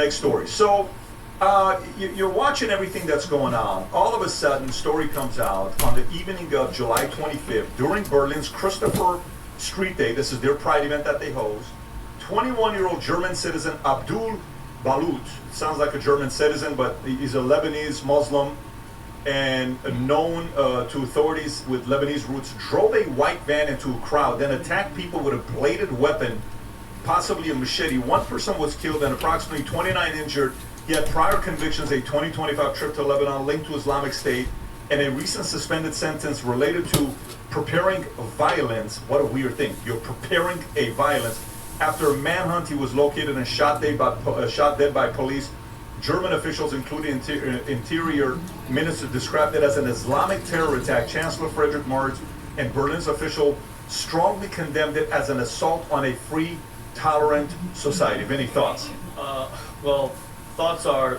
Next story. So you're watching everything that's going on. All of a sudden, story comes out on the evening of July 25th during Berlin's Christopher Street Day. This is their pride event that they host. 21-year-old German citizen Abdul Balut, sounds like a German citizen, but he's a Lebanese Muslim and known to authorities with Lebanese roots, drove a white van into a crowd, then attacked people with a bladed weapon, possibly a machete. One person was killed and approximately 29 injured. He had prior convictions, a 2025 trip to Lebanon linked to Islamic State, and a recent suspended sentence related to preparing violence. What a weird thing. You're preparing a violence. After a manhunt, he was located and shot dead by police. German officials, including Interior Minister, described it as an Islamic terror attack. Chancellor Friedrich Merz and Berlin's official strongly condemned it as an assault on a free, tolerant society. Any thoughts? Well, thoughts are,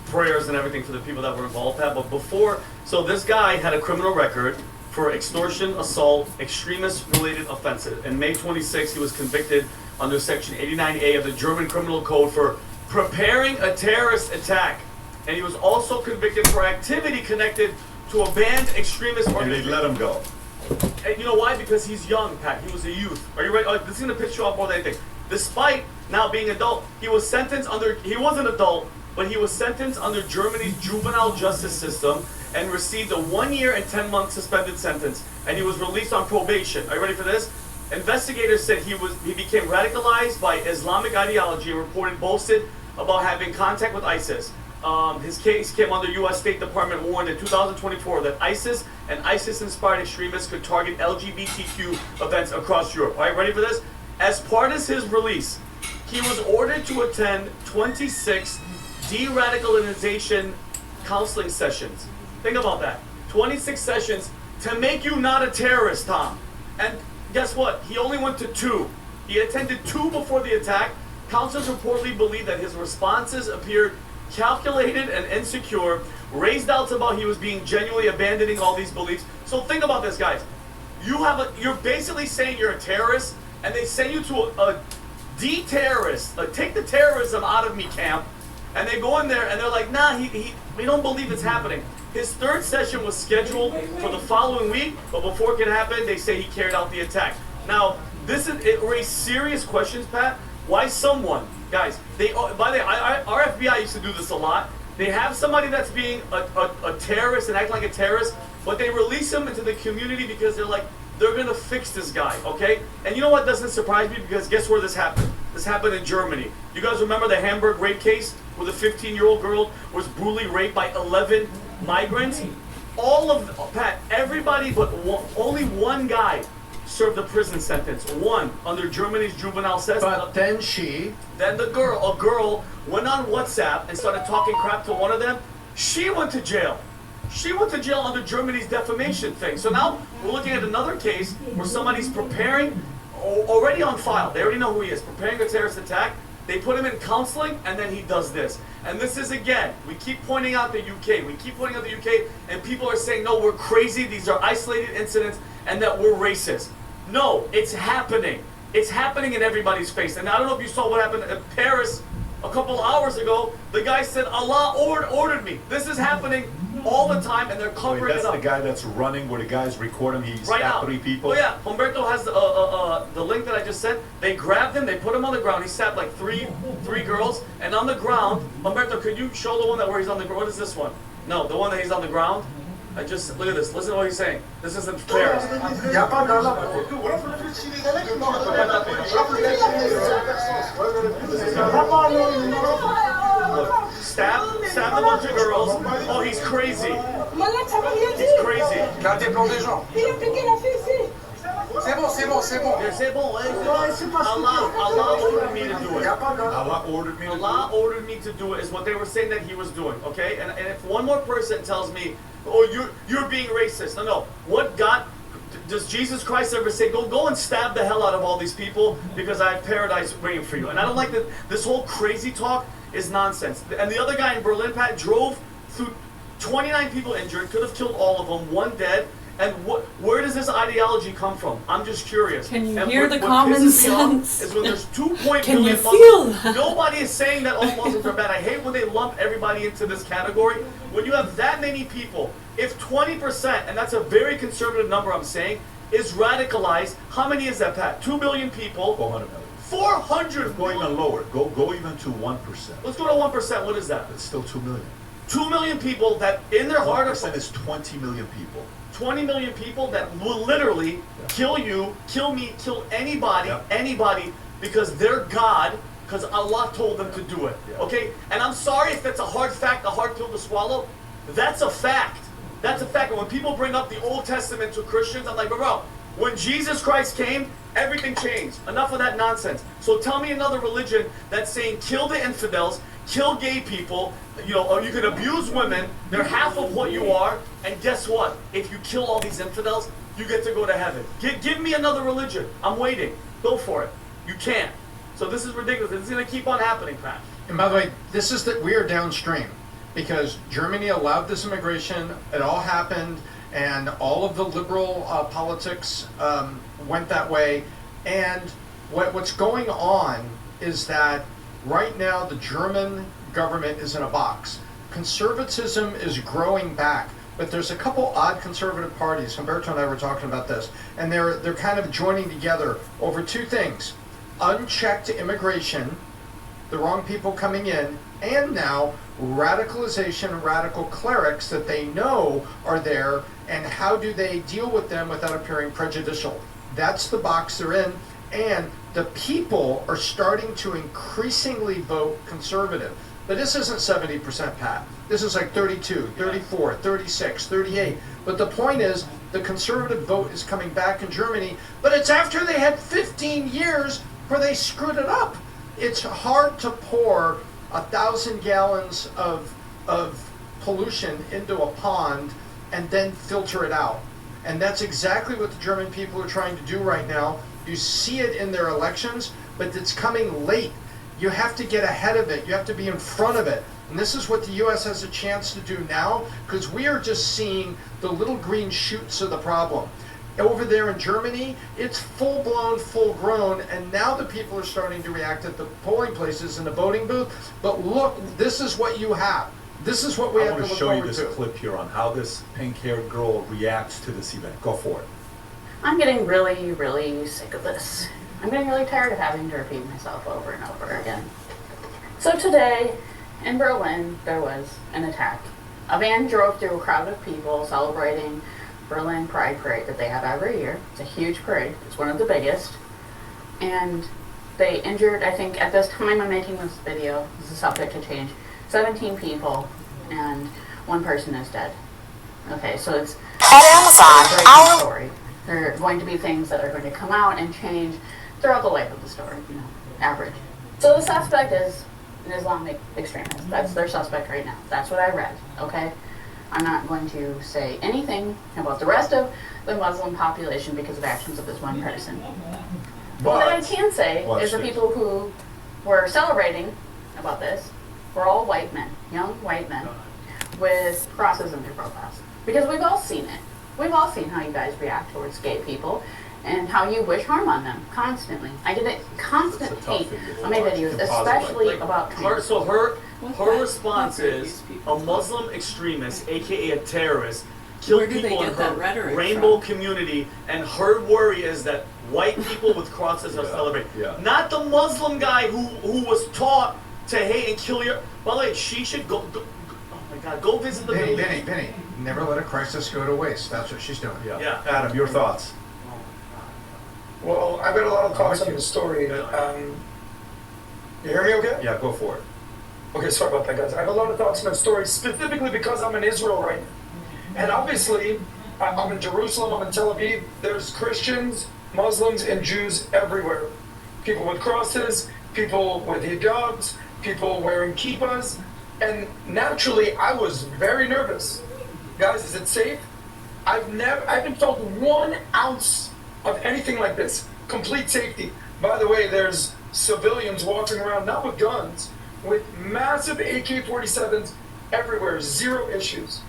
prayers and everything for the people that were involved. But before, so this guy had a criminal record for extortion, assault, extremist-related offenses. In May 26, he was convicted under Section 89A of the German Criminal Code for preparing a terrorist attack. And he was also convicted for activity connected to a banned extremist organization. And they let him go. And you know why? Because he's young, Pat. He was a youth. Are you ready? This is going to piss you off more than anything. Despite now being adult, he was sentenced under, he was an adult, but he was sentenced under Germany's juvenile justice system and received a 1 year and 10-month suspended sentence. And he was released on probation. Are you ready for this? Investigators said he became radicalized by Islamic ideology and boasted about having contact with ISIS. His case came under U.S. State Department warned in 2024 that ISIS and ISIS-inspired extremists could target LGBTQ events across Europe. All right, ready for this? As part of his release, he was ordered to attend 26 de-radicalization counseling sessions. Think about that. 26 sessions to make you not a terrorist, Tom. And guess what? He only went to 2. He attended 2 before the attack. Counselors reportedly believe that his responses appeared calculated and insecure, raised doubts about he was being genuinely abandoning all these beliefs. So think about this, guys. You're basically saying you're a terrorist, and they send you to a de-terrorist, take the terrorism out of me camp, and they go in there and they're like, nah, we don't believe it's happening. His 3rd session was scheduled for the following week, but before it could happen, they say he carried out the attack. Now, it raised serious questions, Pat. Why someone, guys, by the way, our FBI used to do this a lot. They have somebody that's being a terrorist and acting like a terrorist, but they release him into the community because they're gonna fix this guy, okay? And you know what doesn't surprise me? Because guess where this happened? This happened in Germany. You guys remember the Hamburg rape case where the 15-year-old girl was brutally raped by 11 migrants? Pat, everybody but only one guy served a prison sentence. One, under Germany's juvenile system. But then a girl went on WhatsApp and started talking crap to one of them. She went to jail. She went to jail under Germany's defamation thing. So now we're looking at another case where somebody's preparing, already on file. They already know who he is, preparing a terrorist attack. They put him in counseling, and then he does this. And this is, again, we keep pointing out the UK. We keep pointing out the UK, and people are saying, no, we're crazy. These are isolated incidents, and that we're racist. No, it's happening. It's happening in everybody's face. And I don't know if you saw what happened in Paris a couple hours ago. The guy said, Allah ordered me. This is happening all the time, and they're covering it up. That's the guy that's running where the guy's recording. He's right stabbed now. 3 people. Oh yeah, Humberto has the link that I just sent. They grabbed him, they put him on the ground. He stabbed like three girls, and on the ground, Humberto, could you show the one where he's on the ground? What is this one? No, the one that he's on the ground. Look at this. Listen to what he's saying. This isn't fair. Stab a bunch of girls. Oh, he's crazy. He's crazy. C'est bon. Allah ordered me to do it. Allah ordered me to do it is what they were saying that he was doing, okay? And if one more person tells me, oh, you're being racist. No. Does Jesus Christ ever say, go and stab the hell out of all these people because I have paradise waiting for you? And I don't like that. This whole crazy talk is nonsense. And the other guy in Berlin, Pat, drove through 29 people injured, could have killed all of them, 1 dead. And where does this ideology come from? I'm just curious. Can you and hear what, the what common pisses me off sense? is when there's 2.0 Can you million feel Muslims. that? Nobody is saying that all Muslims are bad. I hate when they lump everybody into this category. When you have that many people, if 20%, and that's a very conservative number I'm saying, is radicalized, how many is that, Pat? 2 billion people. 400 million. 400 Go even lower. Go even to 1%. Let's go to 1%. What is that? It's still 2 million. 2 million people that in their heart 1% are is 20 million people. 20 million people that will literally kill you, kill me, kill anybody, Yep. anybody, because they're God, because Allah told them to do it. Yeah. Okay? And I'm sorry if that's a hard fact, a hard pill to swallow. That's a fact. That's a fact. And when people bring up the Old Testament to Christians, I'm like, bro, when Jesus Christ came, everything changed. Enough of that nonsense. So tell me another religion that's saying kill the infidels, kill gay people, or you can abuse women, they're half of what you are, and guess what? If you kill all these infidels, you get to go to heaven. Give me another religion. I'm waiting. Go for it. You can't. So this is ridiculous. This is going to keep on happening, Pat. And by the way, this is that we are downstream because Germany allowed this immigration. It all happened, and all of the liberal politics went that way. And what's going on is that right now the German government is in a box. Conservatism is growing back, but there's a couple odd conservative parties. Humberto and I were talking about this, and they're kind of joining together over two things: unchecked immigration, the wrong people coming in, and now radicalization, radical clerics that they know are there, and how do they deal with them without appearing prejudicial? That's the box they're in, and the people are starting to increasingly vote conservative. But this isn't 70%, Pat. This is like 32, 34, 36, 38. But the point is, the conservative vote is coming back in Germany, but it's after they had 15 years where they screwed it up. It's hard to pour 1,000 gallons of pollution into a pond and then filter it out. And that's exactly what the German people are trying to do right now. You see it in their elections, but it's coming late. You have to get ahead of it. You have to be in front of it. And this is what the U.S. has a chance to do now, because we are just seeing the little green shoots of the problem. Over there in Germany, it's full-blown, full-grown, and now the people are starting to react at the polling places in the voting booth. But look, this is what you have. This is what we have to look I want to show you forward this to. clip here on how this pink-haired girl reacts to this event. Go for it. I'm getting really, really sick of this. I'm getting really tired of having to repeat myself over and over again. So today, in Berlin, there was an attack. A van drove through a crowd of people celebrating Berlin Pride Parade that they have every year. It's a huge parade. It's one of the biggest. And they injured, I think, at this time I'm making this video, this is subject to change, 17 people, and one person is dead. Okay, so it's At Amazon, our story. There are going to be things that are going to come out and change throughout the life of the story, average. So the suspect is an Islamic extremist. That's their suspect right now. That's what I read, okay? I'm not going to say anything about the rest of the Muslim population because of actions of this one person. But what I can say is the people who were celebrating about this were all white men, young white men, with crosses in their profiles. Because we've all seen it. We've all seen how you guys react towards gay people and how you wish harm on them constantly. I get it constant hate on my videos, especially about trans. So her response is a Muslim extremist, aka a terrorist, killed Where do they people in get that her rhetoric rainbow from? community, and her worry is that white people with crosses are celebrating. Yeah. Not the Muslim guy who was taught to hate and kill your. By the way, she should go oh my God, go visit the Middle East. Vinny, never let a crisis go to waste. That's what she's doing. Yeah. Adam, your thoughts? Well, I've got a lot of thoughts on the story. You hear me okay? Yeah, go for it. Okay, sorry about that, guys. I have a lot of thoughts on the story, specifically because I'm in Israel right now. And obviously, I'm in Jerusalem, I'm in Tel Aviv. There's Christians, Muslims, and Jews everywhere. People with crosses, people with hijabs, people wearing kippahs. And naturally, I was very nervous. Guys, is it safe? I haven't felt 1 ounce of anything like this. Complete safety. By the way, there's civilians walking around, not with guns, with massive AK-47s everywhere, zero issues.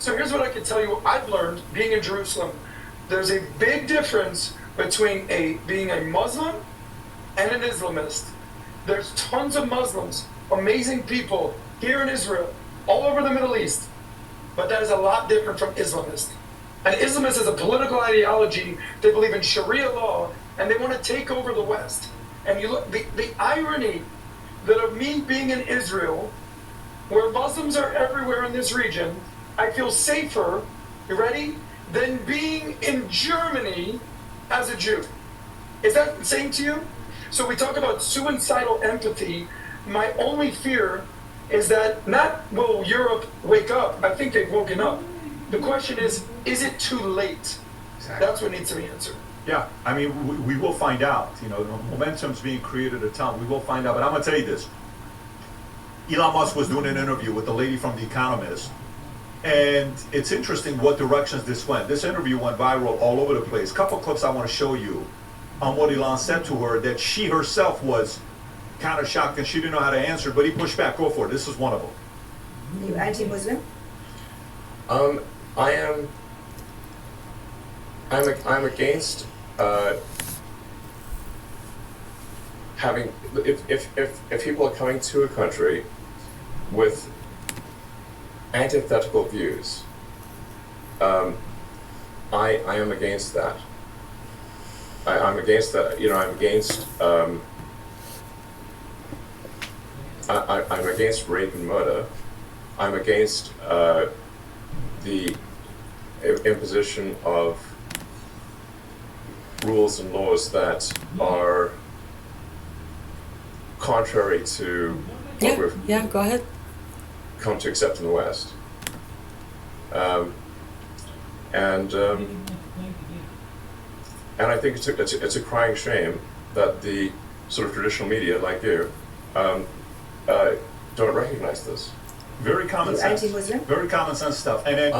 So here's what I can tell you I've learned being in Jerusalem. There's a big difference between being a Muslim and an Islamist. There's tons of Muslims, amazing people here in Israel, all over the Middle East. But that is a lot different from Islamist. An Islamist is a political ideology. They believe in Sharia law, and they want to take over the West. And you look, the irony that of me being in Israel, where Muslims are everywhere in this region, I feel safer, you ready, than being in Germany as a Jew. Is that the same to you? So we talk about suicidal empathy. My only fear is that not will Europe wake up, I think they've woken up. The question is it too late? Exactly. That's what needs to be answered. Yeah, I mean, we will find out. You know, the momentum's being created at a time. We will find out. But I'm going to tell you this. Elon Musk was doing an interview with the lady from The Economist. And it's interesting what directions this went. This interview went viral all over the place. A couple clips I want to show you on what Elon said to her that she herself was kind of shocked and she didn't know how to answer, but he pushed back. Go for it. This is one of them. Are you anti-Muslim? I'm against having if people are coming to a country with antithetical views. I am against that. I'm against that. You know, I'm against. I'm against rape and murder. I'm against the imposition of rules and laws that are contrary to what we've go ahead. come to accept in the West. And I think it's a crying shame that the sort of traditional media, like you, don't recognize this. Very common You sense. anti-Muslim? Very common sense stuff. And then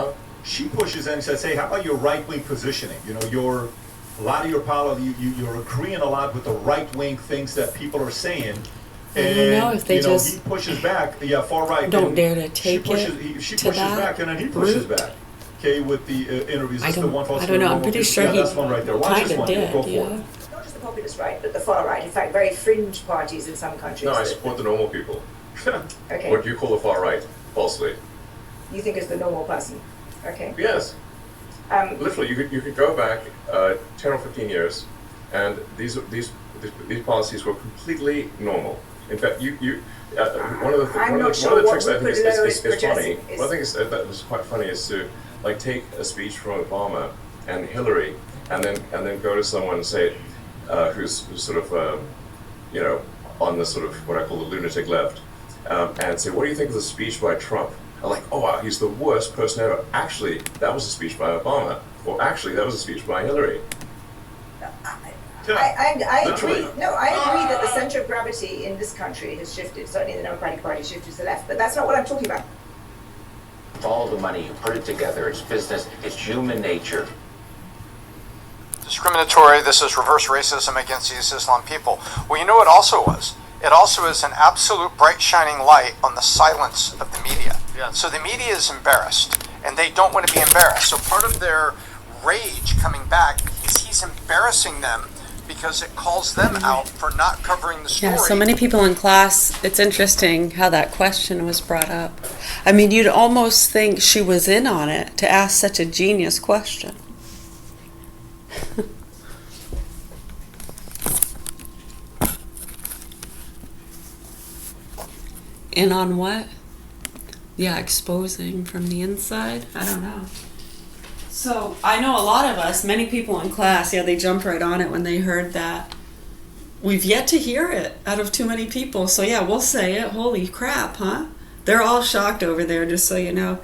she pushes in and says, hey, how about your right-wing positioning? You know, a lot of your policy, you're agreeing a lot with the right-wing things that people are saying. I don't know if they just he pushes back. Yeah, far right. don't dare to take she to pushes that back, and then he pushes route. back. Okay, with the interviews. I That's the don't, one I don't know. I'm pretty sure he that's one right there. Watch kind this of one. did. Go for Yeah. it. Not just the populist right, but the far right. In fact, very fringe parties in some countries. No, I that- support the normal people. Okay. What you call the far right, falsely. You think is the normal person. Okay. Yes. Literally, you could go back 10 or 15 years, and these policies were completely normal. In fact, one of the tricks I think is funny. One thing that was quite funny is to like take a speech from Obama and Hillary, and then go to someone and say, who's sort of on the sort of what I call the lunatic left, and say, what do you think of the speech by Trump? I'm like, oh wow, he's the worst person ever. Actually, that was a speech by Obama, or actually, that was a speech by Hillary. I agree. No, I agree that the center of gravity in this country has shifted. Certainly, the Democratic Party shifted to the left, but that's not what I'm talking about. Follow the money, you put it together, it's business, it's human nature. Discriminatory, this is reverse racism against these Islam people. Well, you know what also was? It also is an absolute bright shining light on the silence of the media. Yeah. So the media is embarrassed, and they don't want to be embarrassed. So part of their rage coming back is he's embarrassing them because it calls them out for not covering the story. Yeah, so many people in class, it's interesting how that question was brought up. I mean, you'd almost think she was in on it to ask such a genius question. In on what? Yeah, exposing from the inside? I don't know. So I know a lot of us, many people in class, they jumped right on it when they heard that. We've yet to hear it out of too many people. So yeah, we'll say it. Holy crap, huh? They're all shocked over there, just so you know.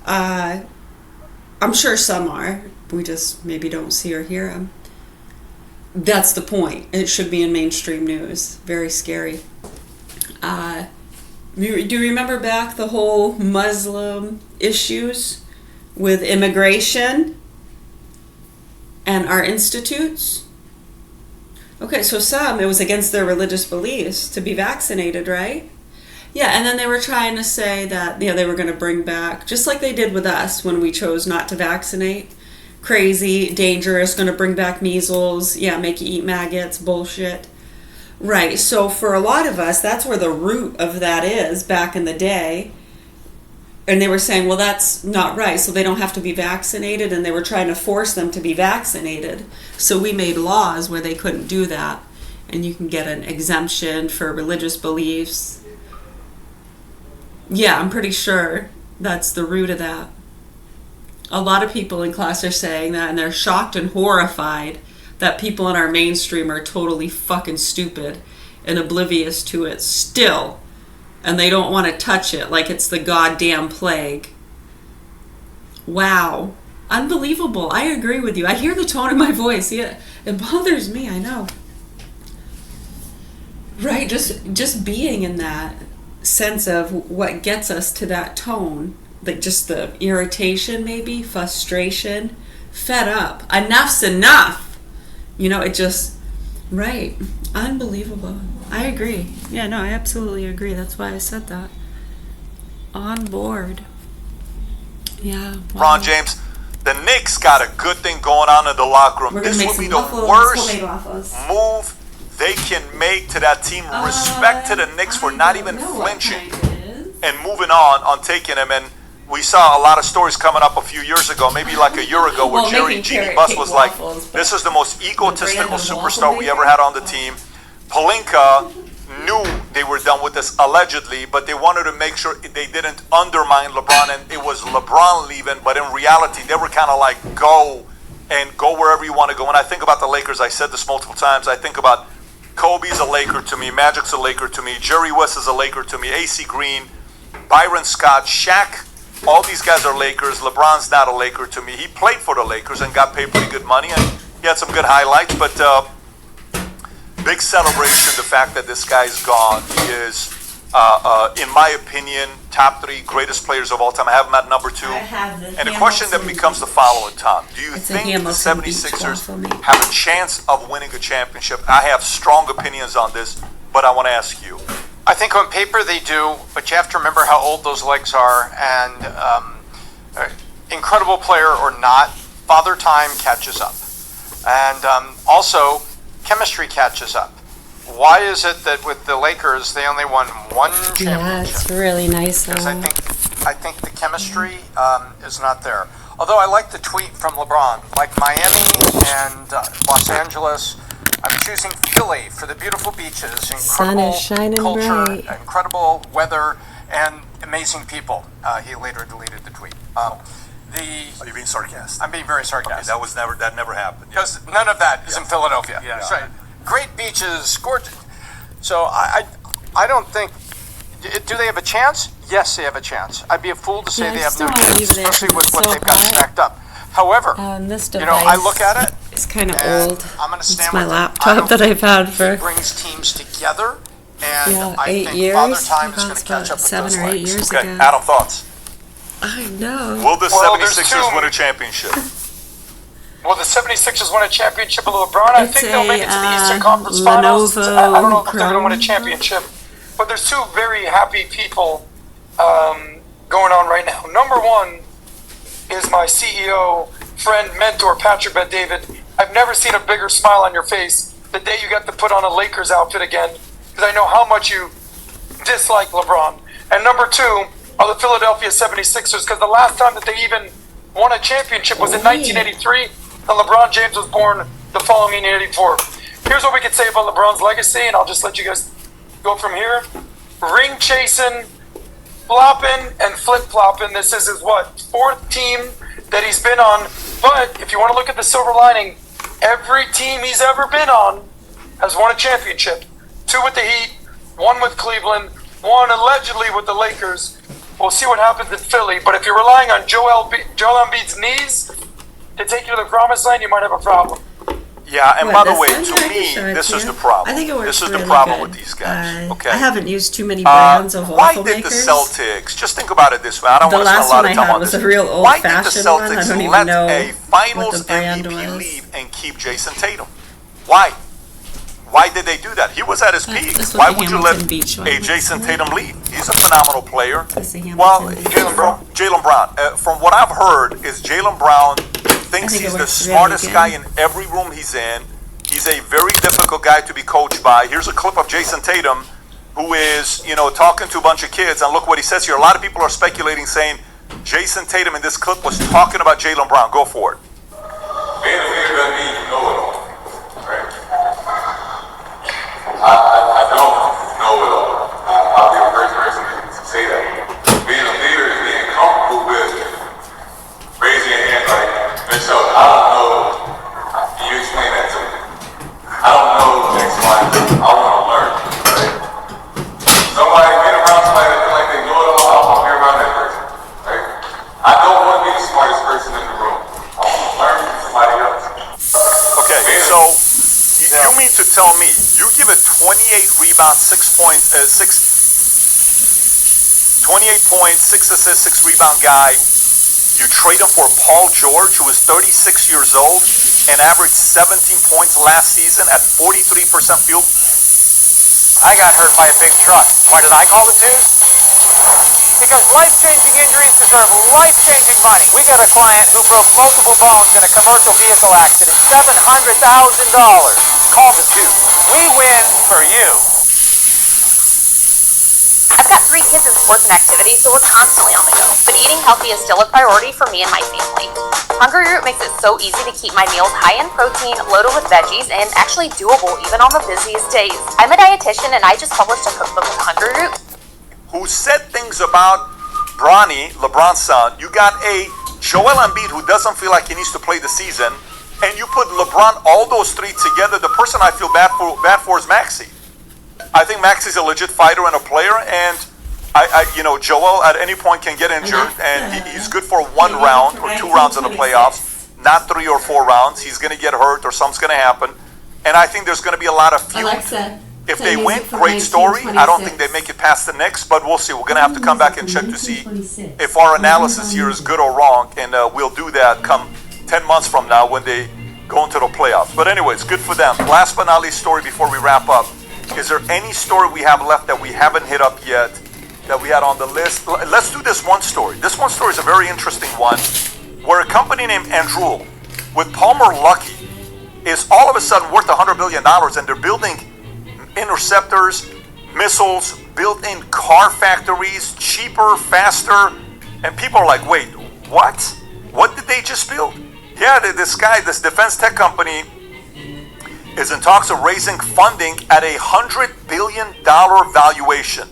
I'm sure some are. We just maybe don't see or hear them. That's the point. It should be in mainstream news. Very scary. Do you remember back the whole Muslim issues with immigration and our institutes? Okay, so it was against their religious beliefs to be vaccinated, right? Yeah, and then they were trying to say that they were going to bring back, just like they did with us when we chose not to vaccinate. Crazy, dangerous, going to bring back measles. Yeah, make you eat maggots, bullshit. Right. So for a lot of us, that's where the root of that is back in the day. And they were saying, well, that's not right. So they don't have to be vaccinated, and they were trying to force them to be vaccinated. So we made laws where they couldn't do that, and you can get an exemption for religious beliefs. Yeah, I'm pretty sure that's the root of that. A lot of people in class are saying that, and they're shocked and horrified that people in our mainstream are totally fucking stupid and oblivious to it still, and they don't want to touch it like it's the goddamn plague. Wow. Unbelievable. I agree with you. I hear the tone of my voice. Yeah, it bothers me, I know. Right, just being in that sense of what gets us to that tone, like just the irritation, maybe frustration, fed up, enough's enough, it just, right, unbelievable. I agree. Yeah, no, I absolutely agree. That's why I said that. On board. Yeah. Wow. Ron James, the Knicks got a good thing going on in the locker room. This would be the worst move they can make to that team. Respect to the Knicks for not even flinching and moving on taking him. And we saw a lot of stories coming up a few years ago, maybe like a year ago, where Jerry Jeannie Buss was like, this is the most egotistical superstar we ever had on the team. Pelinka knew they were done with this allegedly, but they wanted to make sure they didn't undermine LeBron, and it was LeBron leaving, but in reality they were kind of like, go wherever you want to go. When I think about the Lakers, I said this multiple times, I think about Kobe's a Laker to me, Magic's a Laker to me, Jerry West is a Laker to me, AC Green, Byron Scott, Shaq, all these guys are Lakers. LeBron's not a Laker to me. He played for the Lakers and got paid pretty good money, and he had some good highlights, but big celebration, the fact that this guy's gone. He is, in my opinion, top 3 greatest players of all time. I have him at number 2. And the question then becomes the following, Tom. Do you think the 76ers have a chance of winning a championship? I have strong opinions on this, but I want to ask you. I think on paper they do, but you have to remember how old those legs are, and incredible player or not, father time catches up. And also, chemistry catches up. Why is it that with the Lakers they only won 1 championship? Yeah, it's really nice. Because I think the chemistry is not there. Although I like the tweet from LeBron, like Miami and Los Angeles, I'm choosing Philly for the beautiful beaches, incredible culture, bright. incredible weather, and amazing people. He later deleted the tweet. Are you being sarcastic? I'm being very sarcastic. Okay, that never happened. Because none of that is in Philadelphia. Yeah. That's right. Great beaches, gorgeous. So I don't think. Do they have a chance? Yes, they have a chance. I'd be a fool to say they have no chance, especially with what they've got stacked up. However, this device, I look at it. It's kind of old. I'm going to stand it's my with laptop that I've had for. It brings teams together, and I 8 think years. Father Time is going to catch up with 7 those or 8 legs. years Okay, ago. Adam, thoughts? I know. Will the Well, 76ers win a championship? Will the 76ers win a championship with LeBron? I It's think they'll make it to the Eastern a, Conference Finals. Lenovo I don't know if they're going to win a Chrome. championship, but there's 2 very happy people going on right now. Number 1 is my CEO, friend, mentor, Patrick Bet-David. I've never seen a bigger smile on your face the day you got to put on a Lakers outfit again, because I know how much you dislike LeBron. And number 2 are the Philadelphia 76ers, because the last time that they even won a championship was in 1983, and LeBron James was born the following year, 1984. Here's what we could say about LeBron's legacy, and I'll just let you guys go from here. Ring chasing, flopping, and flip-flopping. This is his, 4th team that he's been on. But if you want to look at the silver lining, every team he's ever been on has won a championship. 2 with the Heat, 1 with Cleveland, 1 allegedly with the Lakers. We'll see what happens in Philly. But if you're relying on Joel Embiid's knees to take you to the promised land, you might have a problem. Yeah, and What, by the way, this one? to I can me, show it this to is you. the problem. I think it works This is really the problem good. with these guys. Okay. I haven't used too many brands of why waffle did makers. the Celtics, just think about it this way, I don't The want to spend last a lot one of I time had on was this. a real Why did the old-fashioned one. I Celtics don't even let know a what finals the brand MVP was. leave and keep Jason Tatum? Why? Why did they do that? He was at his peak. This was Why the would you let Hamilton Beach one, a Jason Tatum leave? He's a phenomenal player. That's the Hamilton Well, Beach. Jaylen Brown. From what I've heard, is Jaylen Brown thinks think it he's the works really smartest good. guy in every room he's in. He's a very difficult guy to be coached by. Here's a clip of Jason Tatum, who is, talking to a bunch of kids, and look what he says here. A lot of people are speculating, saying Jason Tatum in this clip was talking about Jaylen Brown. Go for it. Being a leader doesn't mean you know it all, right? I don't know it all. I'll be the first person to say that. Being a leader is being comfortable with raising your hand like, Mitchell, I don't know. Can you explain that to me? I don't know X, Y, Z. I want to learn, right? Somebody being around somebody that feel like they know it all, I want to be around that person, right? I don't want to be the smartest person in the room. I want to learn from somebody else. Okay, so you mean to tell me you give a 28 rebound, 28 points, 6 assists, 6 rebound guy, you trade him for Paul George, who is 36 years old and averaged 17 points last season at 43% field? I got hurt by a big truck. Why did I call the tune? Because life-changing injuries deserve life-changing money. We got a client who broke multiple bones in a commercial vehicle accident. $700,000. Call the tune. We win for you. I've got 3 kids in sports and activities, so we're constantly on the go. But eating healthy is still a priority for me and my family. Hungry Root makes it so easy to keep my meals high in protein, loaded with veggies, and actually doable even on the busiest days. I'm a dietitian and I just published a cookbook with Hungry Root. Who said things about Bronny, LeBron's son. You got a Joel Embiid who doesn't feel like he needs to play the season, and you put LeBron, all those 3 together. The person I feel bad for is Maxey. I think Maxey's a legit fighter and a player, and Joel at any point can get injured, and he's good for 1 round or 2 rounds in the playoffs, not 3 or 4 rounds. He's going to get hurt or something's going to happen, and I think there's going to be a lot of feud. Alexa, If play they music win, from great story. I don't think 1926. they make it past the Knicks, but we'll see. We're going to have to come back and check to see if our analysis here is good or wrong, and we'll do that come 10 months from now when they go into the playoffs. But anyways, good for them. Last but not least story before we wrap up. Is there any story we have left that we haven't hit up yet that we had on the list? Let's do this one story. This one story is a very interesting one, where a company named Andrew with Palmer Luckey is all of a sudden worth $100 billion, and they're building interceptors, missiles, built-in car factories, cheaper, faster, and people are like, wait, what? What did they just build? Yeah, this defense tech company is in talks of raising funding at $100 billion valuation.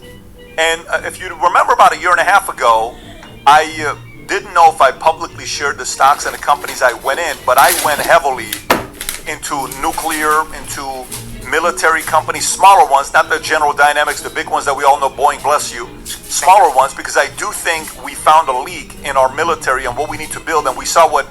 And if you remember about 1.5 years ago, I didn't know if I publicly shared the stocks and the companies I went in, but I went heavily into nuclear, into military companies, smaller ones, not the General Dynamics, the big ones that we all know, Boeing, bless you, smaller ones, because I do think we found a leak in our military and what we need to build, and we saw what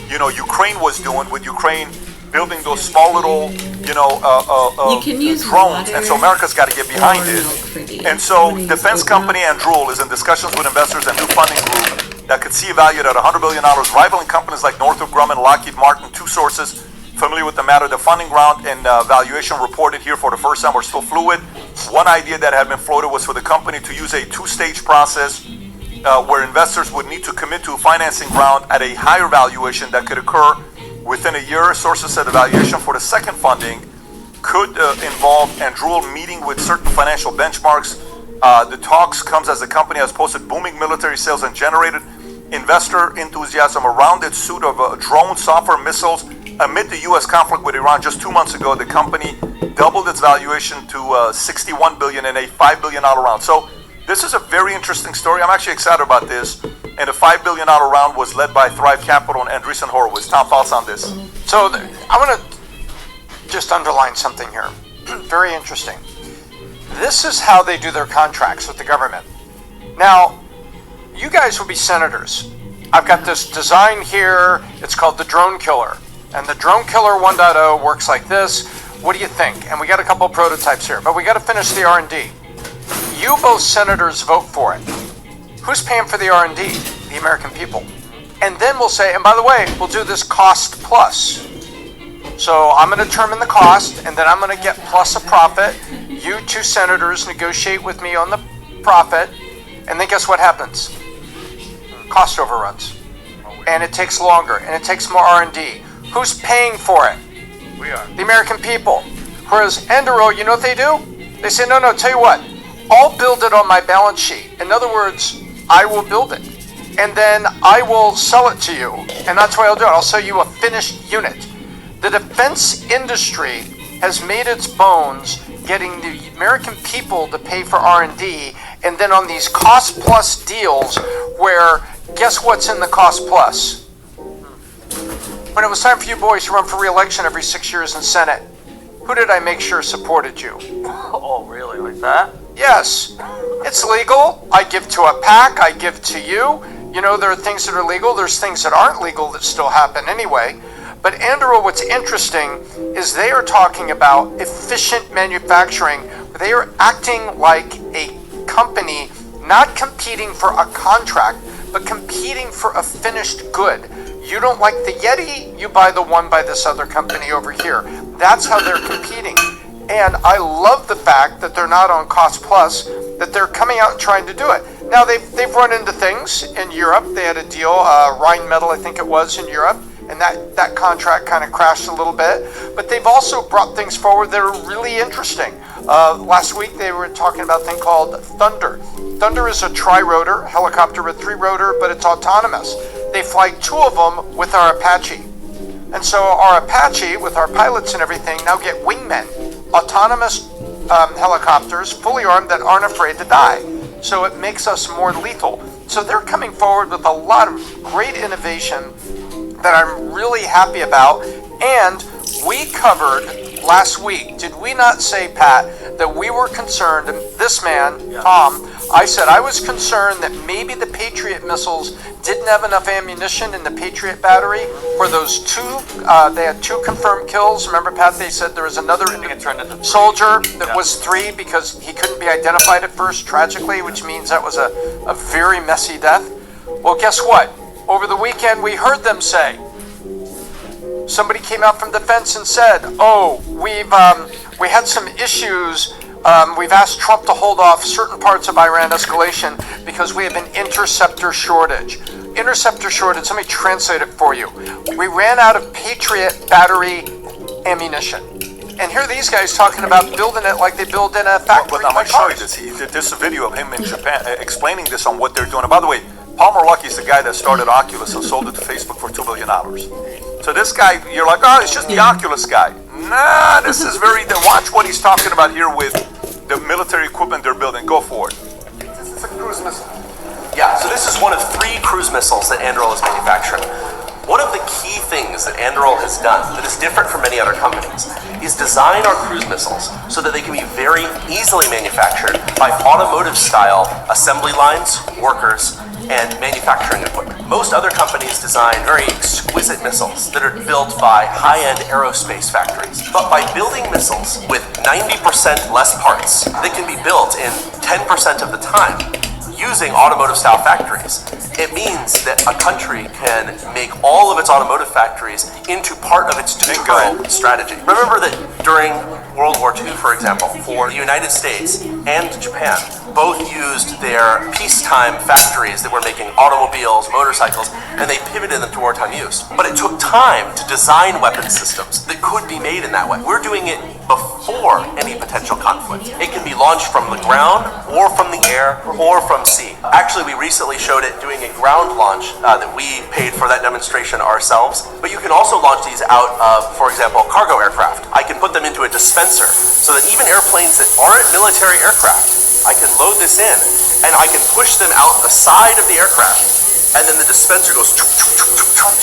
Ukraine was doing with Ukraine building those small little drones, and so America's got to get behind it. And so defense company Andrew is in discussions with investors and new funding group that could see valued at $100 billion, rivaling companies like Northrop Grumman, Lockheed Martin. 2 sources familiar with the matter. The funding round and valuation reported here for the first time were still fluid. One idea that had been floated was for the company to use a 2-stage process where investors would need to commit to a financing round at a higher valuation that could occur within a year. Sources said the valuation for the second funding could involve Andrew meeting with certain financial benchmarks. The talks comes as the company has posted booming military sales and generated investor enthusiasm around its suite of drone software missiles. Amid the U.S. conflict with Iran just 2 months ago, the company doubled its valuation to $61 billion in a $5 billion round. So this is a very interesting story. I'm actually excited about this. And the $5 billion round was led by Thrive Capital and Andreessen Horowitz. Tom, thoughts on this? So I want to just underline something here. Very interesting. This is how they do their contracts with the government. Now, you guys will be senators. I've got this design here. It's called the Drone Killer. And the Drone Killer 1.0 works like this. What do you think? And we got a couple of prototypes here, but we got to finish the R&D. You both senators vote for it. Who's paying for the R&D? The American people. And then we'll say, and by the way, we'll do this cost plus. So I'm going to determine the cost, and then I'm going to get plus a profit. You two senators negotiate with me on the profit, and then guess what happens? Cost overruns. And it takes longer, and it takes more R&D. Who's paying for it? We are. The American people. Whereas Anduril, you know what they do? They say, no, tell you what, I'll build it on my balance sheet. In other words, I will build it. And then I will sell it to you. And that's why I'll do it. I'll sell you a finished unit. The defense industry has made its bones getting the American people to pay for R&D, and then on these cost plus deals where guess what's in the cost plus? When it was time for you boys to run for re-election every 6 years in Senate, who did I make sure supported you? Oh, really? Like that? Yes. It's legal. I give to a PAC. I give to you. You know, there are things that are legal. There's things that aren't legal that still happen anyway. But Andrew, what's interesting is they are talking about efficient manufacturing. They are acting like a company, not competing for a contract, but competing for a finished good. You don't like the Yeti, you buy the one by this other company over here. That's how they're competing. And I love the fact that they're not on cost plus, that they're coming out and trying to do it. Now, they've run into things in Europe. They had a deal, Rheinmetall, I think it was, in Europe, and that contract kind of crashed a little bit. But they've also brought things forward that are really interesting. Last week, they were talking about a thing called Thunder. Thunder is a tri-rotor helicopter with 3-rotor, but it's autonomous. They fly 2 of them with our Apache. And so our Apache, with our pilots and everything, now get wingmen, autonomous helicopters, fully armed, that aren't afraid to die. So it makes us more lethal. So they're coming forward with a lot of great innovation that I'm really happy about. And we covered last week, did we not say, Pat, that we were concerned, and this man, Tom, I said I was concerned that maybe the Patriot missiles didn't have enough ammunition in the Patriot battery for those 2, they had 2 confirmed kills. Remember, Pat, they said there was another soldier that was 3 because he couldn't be identified at first, tragically, which means that was a very messy death. Well, guess what? Over the weekend, we heard them say, somebody came out from defense and said, oh, we had some issues. We've asked Trump to hold off certain parts of Iran escalation because we have an interceptor shortage. Interceptor shortage, let me translate it for you. We ran out of Patriot battery ammunition. And here are these guys talking about building it like they build in a factory. But I'm going to show you this. There's a video of him in Japan explaining this on what they're doing. And by the way, Palmer Luckey is the guy that started Oculus and sold it to Facebook for $2 billion. So this guy, you're like, oh, it's just the Oculus guy. Nah, this is watch what he's talking about here with the military equipment they're building. Go for it. This is a cruise missile. Yeah, so this is one of 3 cruise missiles that Anduril is manufacturing. One of the key things that Anduril has done that is different from many other companies is design our cruise missiles so that they can be very easily manufactured by automotive-style assembly lines, workers, and manufacturing equipment. Most other companies design very exquisite missiles that are built by high-end aerospace factories. But by building missiles with 90% less parts that can be built in 10% of the time, using automotive-style factories, it means that a country can make all of its automotive factories into part of its deterrent strategy. Remember that during World War II, for example, for the United States and Japan, both used their peacetime factories that were making automobiles, motorcycles, and they pivoted them to wartime use. But it took time to design weapon systems that could be made in that way. We're doing it before any potential conflict. It can be launched from the ground, or from the air, or from sea. Actually, we recently showed it doing a ground launch that we paid for that demonstration ourselves. But you can also launch these out of, for example, cargo aircraft. I can put them into a dispenser so that even airplanes that aren't military aircraft, I can load this in and I can push them out the side of the aircraft. And then the dispenser goes,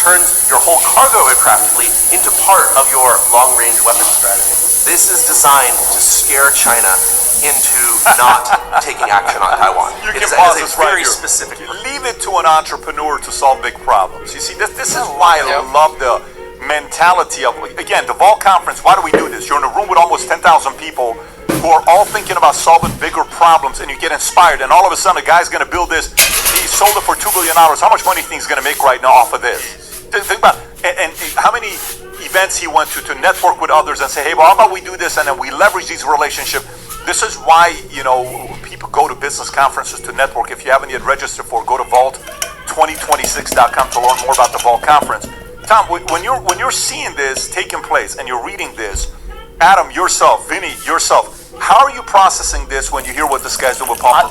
turns your whole cargo aircraft fleet into part of your long-range weapon strategy. This is designed to scare China into not taking action on Taiwan. You It can is pause a this right very here. specific. Leave it to an entrepreneur to solve big problems. You see, this is why I love the mentality of, again, the Vol Conference. Why do we do this? You're in a room with almost 10,000 people who are all thinking about solving bigger problems, and you get inspired, and all of a sudden a guy's going to build this. He sold it for $2 billion. How much money do you think he's going to make right now off of this? Think about and how many events he went to network with others and say, hey, well, how about we do this, and then we leverage these relationships. This is why, people go to business conferences to network. If you haven't yet registered for it, go to vault2026.com to learn more about the Vault Conference. Tom, when you're seeing this taking place and you're reading this, Adam, yourself, Vinny, yourself, how are you processing this when you hear what this guy's doing with Paul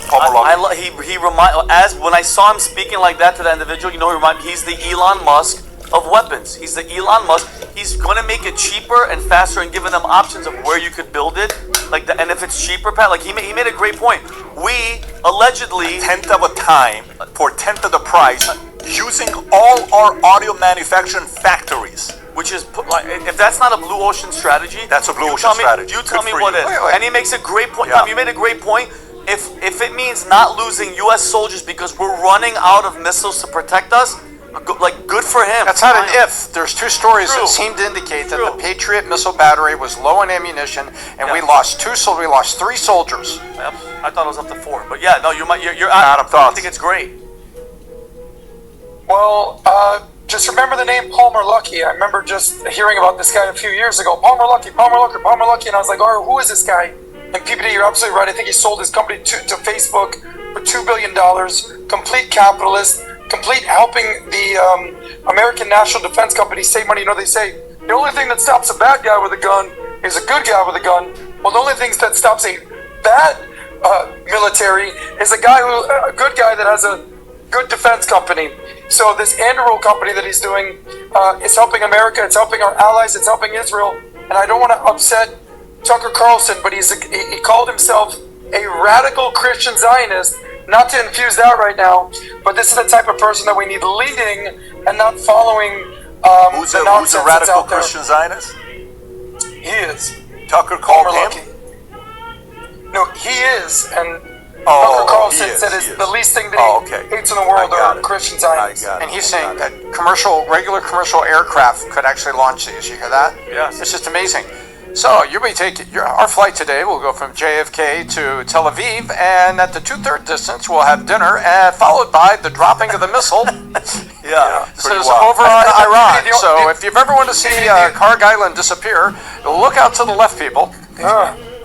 When I saw him speaking like that to that individual, he's the Elon Musk of weapons. He's the Elon Musk. He's going to make it cheaper and faster and giving them options of where you could build it. And if it's cheaper, Pat, he made a great point. We allegedly... tenth of a time for a tenth of the price using all our audio manufacturing factories. Which is, if that's not a blue ocean strategy... That's a blue ocean strategy. You tell me what is. And he makes a great point. Tom, you made a great point. If it means not losing U.S. soldiers because we're running out of missiles to protect us, good for him. That's not an if. There's two stories that seem to indicate that the Patriot missile battery was low in ammunition, and we lost 3 soldiers. Yep. I thought it was up to 4, but yeah, no, you're Adam, thoughts? I think it's great. Well, just remember the name Palmer Luckey. I remember just hearing about this guy a few years ago. Palmer Luckey, and I was like, oh, who is this guy? And PPD, you're absolutely right. I think he sold his company to Facebook for $2 billion. Complete capitalist, complete helping the American National Defense Company save money. They say the only thing that stops a bad guy with a gun is a good guy with a gun. Well, the only thing that stops a bad military is a good guy that has a good defense company. So this Anduril company that he's doing is helping America, it's helping our allies, it's helping Israel. And I don't want to upset Tucker Carlson, but he called himself a radical Christian Zionist. Not to infuse that right now, but this is the type of person that we need leading and not following who's a radical Christian Zionist? He is. Tucker called him? No, he is, and Tucker Carlson said it's the least thing that he hates in the world are Christian Zionists. And he's saying that regular commercial aircraft could actually launch these. You hear that? Yes. It's just amazing. So you'll be taking our flight today. We'll go from JFK to Tel Aviv, and at the 2/3 distance, we'll have dinner, followed by the dropping of the missile. This is over on Iran. So if you've ever wanted to see Karg Island disappear, look out to the left, people.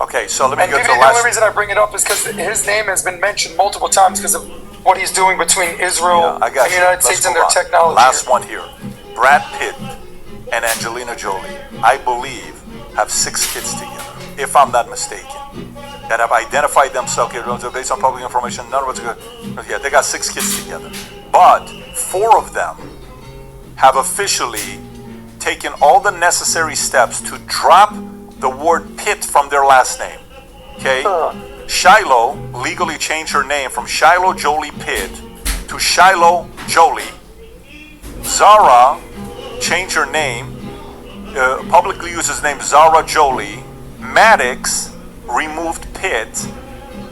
Okay, so let me go to the last. The only reason I bring it up is because his name has been mentioned multiple times because of what he's doing between Israel and the United States and their technology. Last one here. Brad Pitt and Angelina Jolie, I believe, have 6 kids together, if I'm not mistaken, that have identified themselves based on public information. None of it's good. Yeah, they got 6 kids together. But 4 of them have officially taken all the necessary steps to drop the word Pitt from their last name. Okay? Shiloh legally changed her name from Shiloh Jolie Pitt to Shiloh Jolie. Zara changed her name, publicly uses the name Zara Jolie. Maddox removed Pitt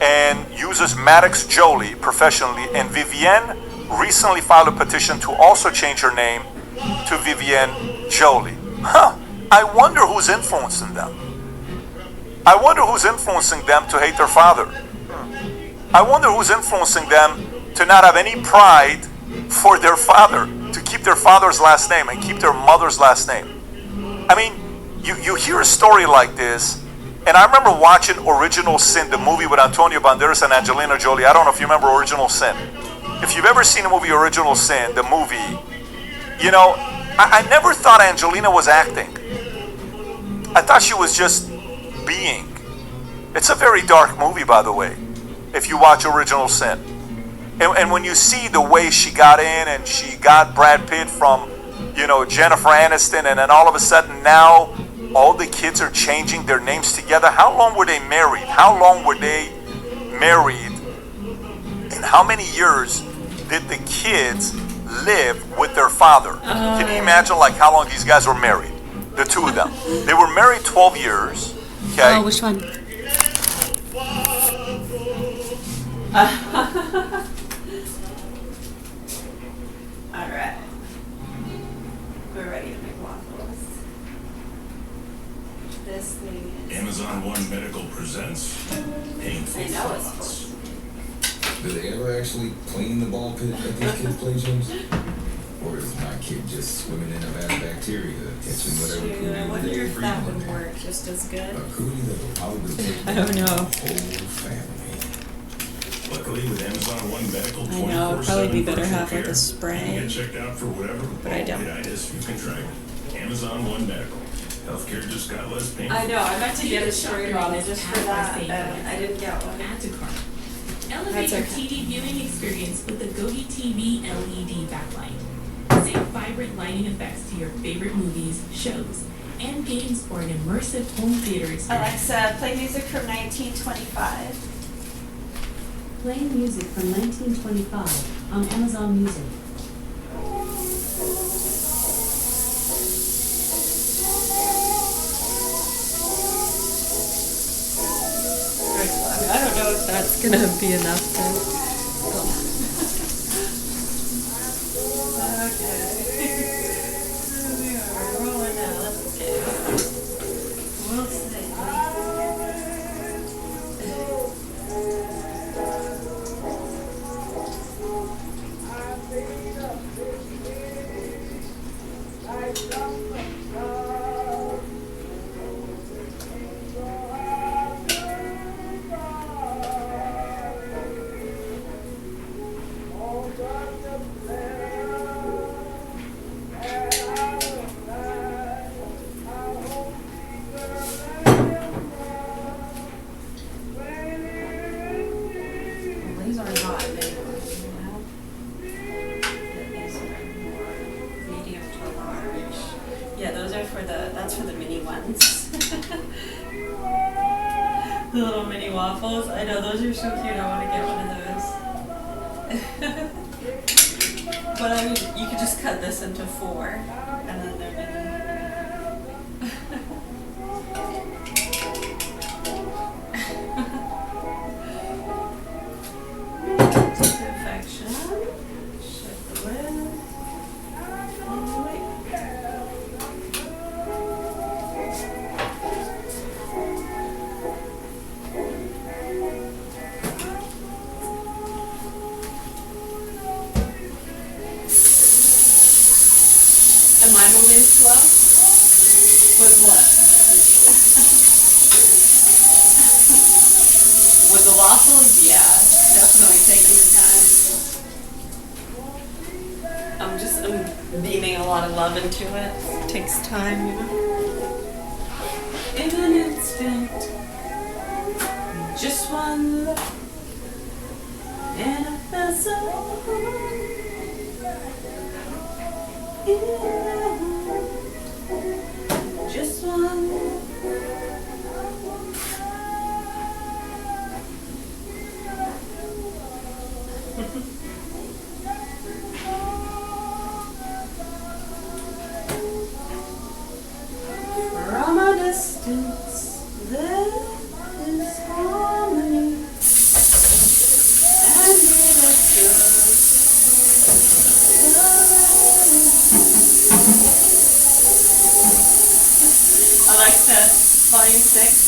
and uses Maddox Jolie professionally. And Vivienne recently filed a petition to also change her name to Vivienne Jolie. I wonder who's influencing them. I wonder who's influencing them to hate their father. I wonder who's influencing them to not have any pride for their father, to keep their father's last name and keep their mother's last name. I mean, you hear a story like this, and I remember watching Original Sin, the movie with Antonio Banderas and Angelina Jolie. I don't know if you remember Original Sin. If you've ever seen the movie Original Sin, the movie, I never thought Angelina was acting. I thought she was just being. It's a very dark movie, by the way, if you watch Original Sin. And when you see the way she got in and she got Brad Pitt from, Jennifer Aniston, and then all of a sudden now all the kids are changing their names together. How long were they married? How long were they married? And how many years did the kids live with their father? Can you imagine how long these guys were married? The 2 of them. They were married 12 years. Okay. Oh, which one? All right. We're ready to make waffles. This thing is... Amazon One Medical presents Painful Thoughts. Do they ever actually clean the ball pit that these kids play, James? Or is my kid just swimming in a vat of bacteria, catching whatever Dude, I cootie wonder they if breathe that in would there? work just as good. A cootie that will probably take I don't know. the whole family. Luckily, with Amazon One Medical, I know, it'd probably be better have like a you spray. can get checked out for whatever But I don't. bronchitis you can try. Amazon One Medical. Healthcare just got less painful. I know, I meant to get a story bottle just for that, and I didn't get one. Add to cart. Elevate That's your okay. TV viewing experience with the Gogi TV LED backlight. Save vibrant lighting effects to your favorite movies, shows, and games for an immersive home theater experience. Alexa, play music from 1925. Playing music from 1925 on Amazon Music. I don't know if that's gonna be enough to. Okay. We are rolling now. Let's go. We'll see. These are not big ones, you know? These are more medium to large. Yeah, those are that's for the mini ones. The little mini waffles. I know, those are so cute. I want to get one of those. But I mean, you could just cut this into 4, and then they're mini. Disinfection. Shut the lid. Oh, wait. Am I moving slow? With what? With the waffles? Yeah, definitely taking your time. I'm beaming a lot of love into it. It takes time, you know? In an instant, just one look, and I felt so just one look. From a distance, there is harmony, and it is Alexa, volume 6.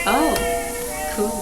Oh, cool.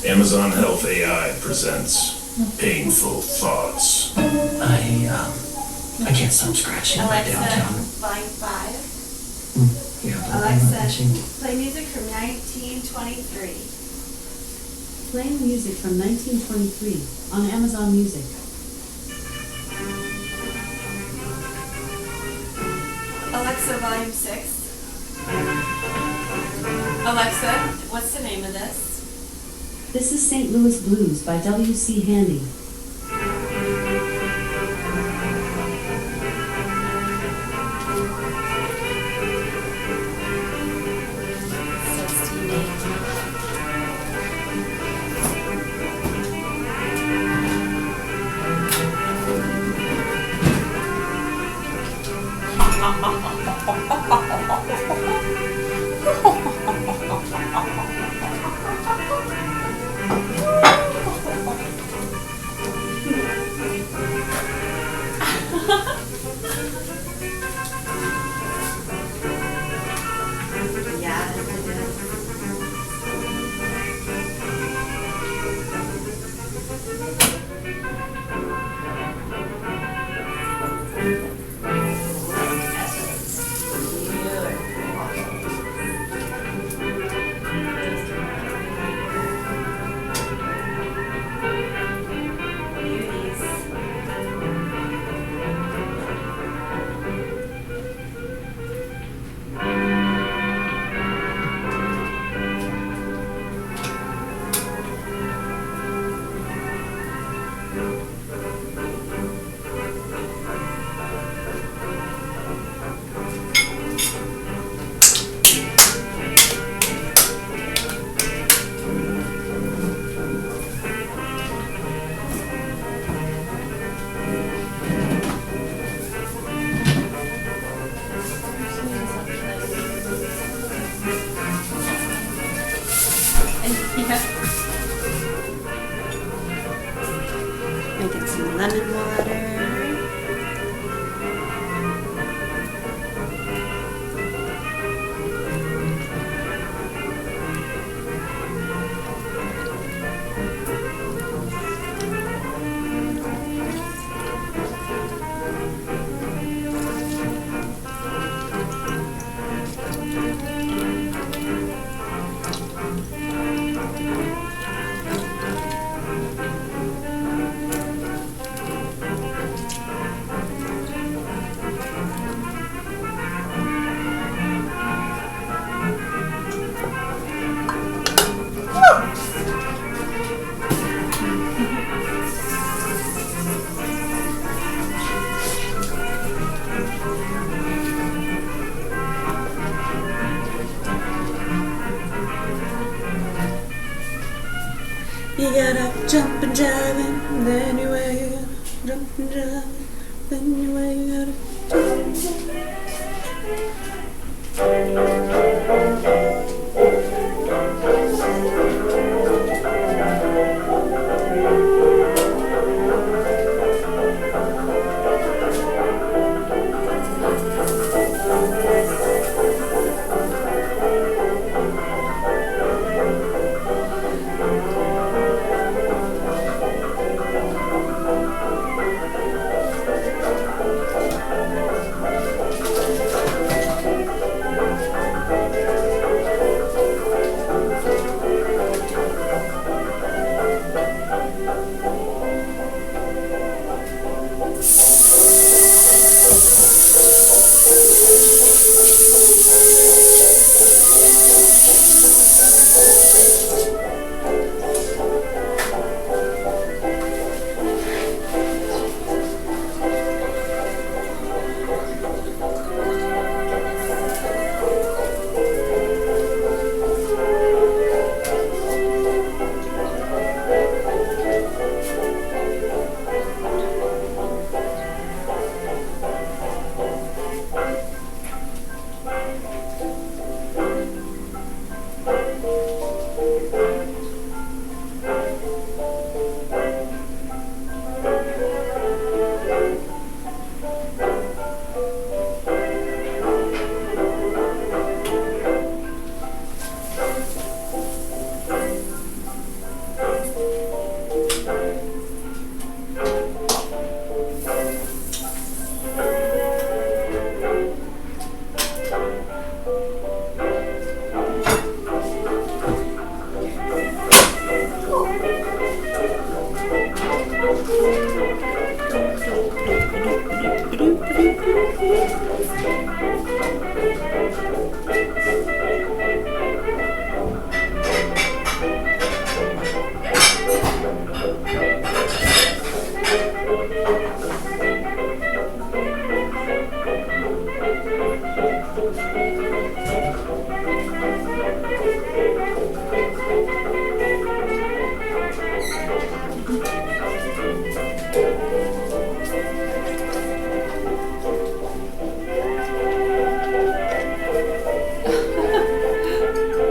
Amazon Health AI presents Painful Thoughts. I can't stop scratching my downtown. Line 5. Yeah, but Alexa, play music from 1923. Playing music from 1923 on Amazon Music. Alexa, volume 6. Alexa, what's the name of this? This is St. Louis Blues by W.C. Handy. Making some lemon water. jump and jiving, then you way you gotta jump and jiving, then you way you gotta jump and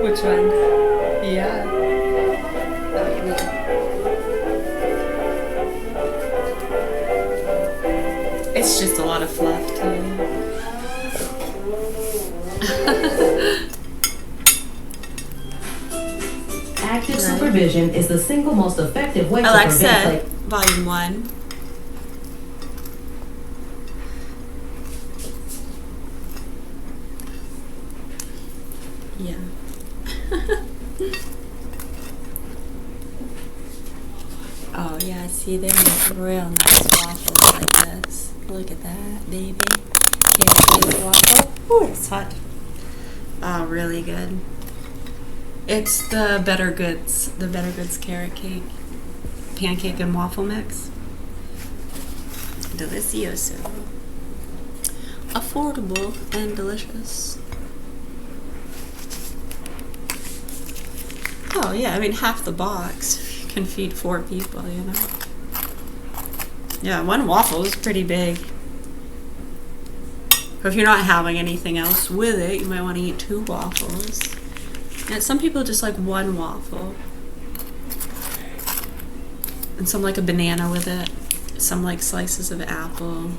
Which one? Yeah. It's just a lot of fluff too. Active supervision is the single most effective way to prevent Alexa, volume 1. Yeah. Oh yeah, see they make real nice waffles like this. Look at that, baby. Carrot waffle. Ooh, it's hot. Oh, really good. It's the Better Goods carrot cake, pancake and waffle mix. Delicioso. Affordable and delicious. Oh yeah, I mean half the box can feed 4 people, you know. Yeah, one waffle is pretty big. But if you're not having anything else with it, you might want to eat 2 waffles. And some people just like 1 waffle. And some like a banana with it. Some like slices of apple.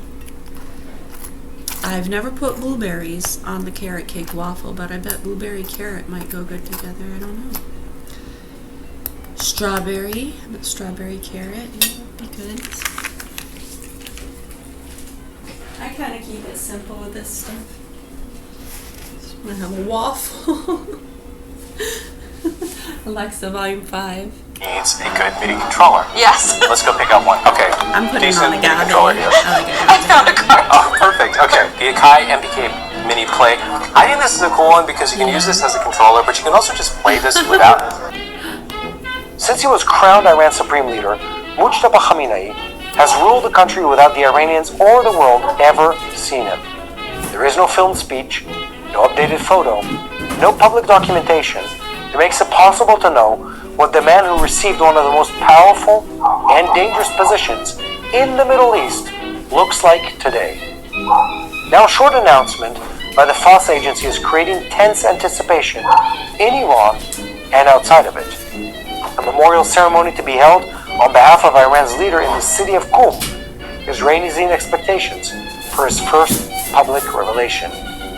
I've never put blueberries on the carrot cake waffle, but I bet blueberry carrot might go good together. I don't know. Strawberry, but strawberry carrot, yeah, would be good. I kind of keep it simple with this stuff. Just want to have a waffle. Alexa, volume 5. Needs a good MIDI controller. Yes. Let's go pick out one. Okay. I'm putting Decent on a MIDI Gabe. controller here. I found a card. Oh, perfect. Okay. The Akai MPK Mini Play. I think this is a cool one because you can use this as a controller, but you can also just play this without it. Since he was crowned Iran's supreme leader, Mujtaba Khamenei has ruled the country without the Iranians or the world ever seen him. There is no filmed speech, no updated photo, no public documentation that makes it possible to know what the man who received one of the most powerful and dangerous positions in the Middle East looks like today. Now, a short announcement by the FAS agency is creating tense anticipation in Iran and outside of it. A memorial ceremony to be held on behalf of Iran's leader in the city of Qum is raising expectations for his first public revelation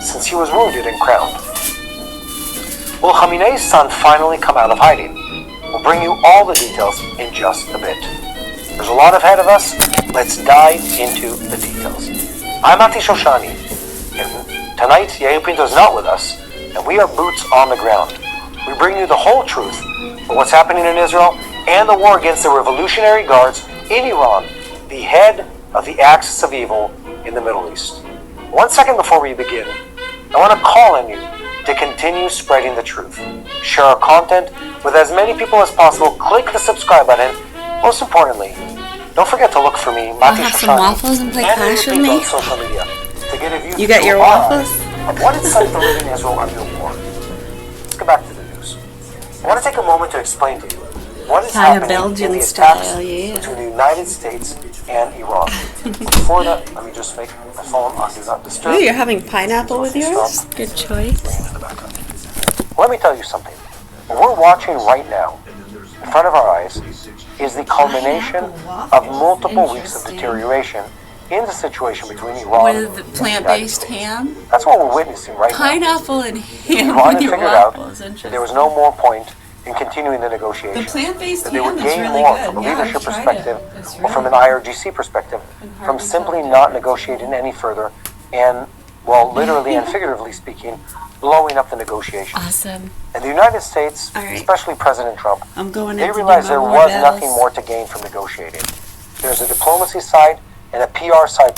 since he was wounded and crowned. Will Khamenei's son finally come out of hiding? We'll bring you all the details in just a bit. There's a lot ahead of us. Let's dive into the details. I'm Ati Shoshani, and tonight Yair Pinto is not with us, and we are boots on the ground. We bring you the whole truth of what's happening in Israel and the war against the Revolutionary Guards in Iran, the head of the axis of evil in the Middle East. 1 second before we begin, I want to call on you to continue spreading the truth. Share our content with as many people as possible. Click the subscribe button. Most importantly, don't forget to look for me, Mati have Shoshani, some waffles and play Clash with me? on social media to get a view You got through your our waffles? eyes of what it's like to live in Israel under war. Let's get back to the news. I want to take a moment to explain to you what is Kinda happening in Belgian the style, attacks yeah. between the United States and Iran. Before that, let me just make my phone on Do Not Disturb. Ooh, you're having pineapple with yours? Good choice. Let me tell you something. What we're watching right now, in front of our eyes, is the culmination of multiple weeks of deterioration in the situation between Iran and the With United plant-based States. ham? That's what we're witnessing right now. Pineapple and ham Iran with had your figured out waffles. that there was no more point in continuing the negotiations. The plant-based that they would ham is gain really more good. from a Yeah, leadership I've tried perspective it. It's or from an really IRGC perspective from simply not negotiating any further and, well, literally and figuratively speaking, blowing up the negotiations. Awesome. And the United States, All right. especially President Trump, I'm going they in to do realized my there more was bells. nothing more to gain from negotiating. There's a diplomacy side and a PR side to